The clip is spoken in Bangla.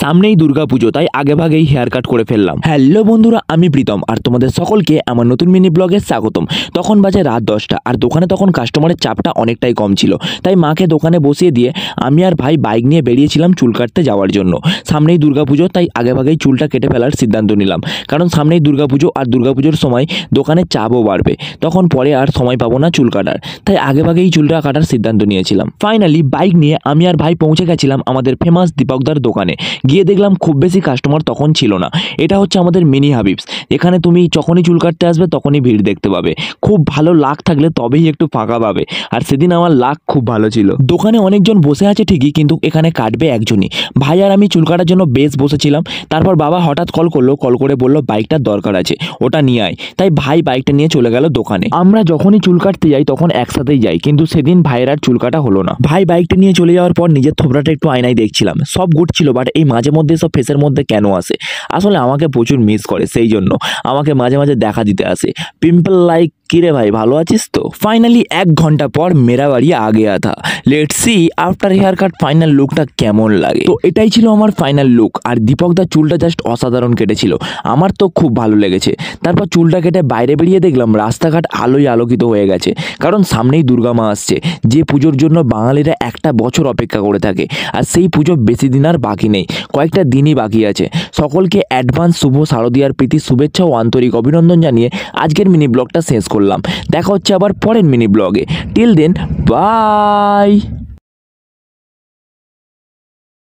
সামনেই দুর্গাপুজো, তাই আগেভাগেই হেয়ার কাট করে ফেললাম। হ্যালো বন্ধুরা, আমি প্রীতম আর তোমাদের সকলকে আমার নতুন মিনি ব্লগে স্বাগতম। তখন বাজে রাত 10টা আর দোকানে তখন কাস্টমারের চাপটা অনেকটাই কম ছিল, তাই মাকে দোকানে বসিয়ে দিয়ে আমি আর ভাই বাইক নিয়ে বেরিয়েছিলাম চুল কাটতে যাওয়ার জন্য। সামনেই দুর্গাপুজো, তাই আগেভাগেই চুলটা কেটে ফেলার সিদ্ধান্ত নিলাম, কারণ সামনেই দুর্গাপুজো আর দুর্গাপুজোর সময় দোকানে চাপও বাড়বে, তখন পরে আর সময় পাবো না চুল কাটার, তাই আগেভাগেই চুলটা কাটার সিদ্ধান্ত নিয়েছিলাম। ফাইনালি বাইক নিয়ে আমি আর ভাই পৌঁছে গেছিলাম আমাদের ফেমাস দীপকদার দোকানে। গিয়ে দেখলাম খুব বেশি কাস্টমার তখন ছিল না। এটা হচ্ছে আমাদের মিনি হাবিবস, এখানে তুমি যখনই চুল কাটতে আসবে তখনই ভিড় দেখতে পাবে। খুব ভালো লাক থাকলে তবেই একটু ফাঁকা পাবে, আর সেদিন আমার লাক খুব ভালো ছিল। দোকানে অনেকজন বসে আছে ঠিকই, কিন্তু এখানে কাটবে একজনই। ভাই আর আমি চুল কাটার জন্য বেশ বসেছিলাম, তারপর বাবা হঠাৎ কল করে বলল বাইকটার দরকার আছে, ওটা নিয়ে আয়। তাই ভাই বাইকটা নিয়ে চলে গেল দোকানে। আমরা যখনই চুল কাটতে যাই তখন একসাথেই যাই, কিন্তু সেদিন ভাইয়ের আর চুল কাটা হলো না। ভাই বাইকটা নিয়ে চলে যাওয়ার পর নিজের থোবরাটা একটু আয়নায় দেখছিলাম, সব গুড ছিল, বাট এই মাঝে মধ্যে সব ফেসের মধ্যে কেন আসে? আসলে আমাকে প্রচুর মিস করে, সেই জন্য আমাকে মাঝে মাঝে দেখা দিতে আসে। পিম্পল লাইক, কিরে ভাই ভালো আছিস তো? ফাইনালি 1 ঘন্টা পর মেরা বাড়ি আ গয়া থা। Let's see after haircut final লুকটা কেমন লাগে। তো এটাই ছিল আমার ফাইনাল লুক, আর দীপকদার চুলটা জাস্ট অসাধারণ কেটেছিল, আমার তো খুব ভালো লেগেছে। তারপর চুলটা কেটে বাইরে বেরিয়ে দেখলাম রাস্তাঘাট আলোয় আলোকিত হয়ে গেছে, কারণ সামনেই দুর্গা মা আসছে, যে পুজোর জন্য বাঙালিরা একটা বছর অপেক্ষা করে থাকে। আর সেই পুজো বেশি দিন আর বাকি নেই, কয়েকটা দিনই বাকি আছে। সকলকে অ্যাডভান্স শুভ শারদীয়ার প্রীতি শুভেচ্ছা ও আন্তরিক অভিনন্দন জানিয়ে আজকের মিনি ব্লগটা শেষ করলাম। দেখা হচ্ছে আবার পরের মিনি ব্লগে। Till then, by.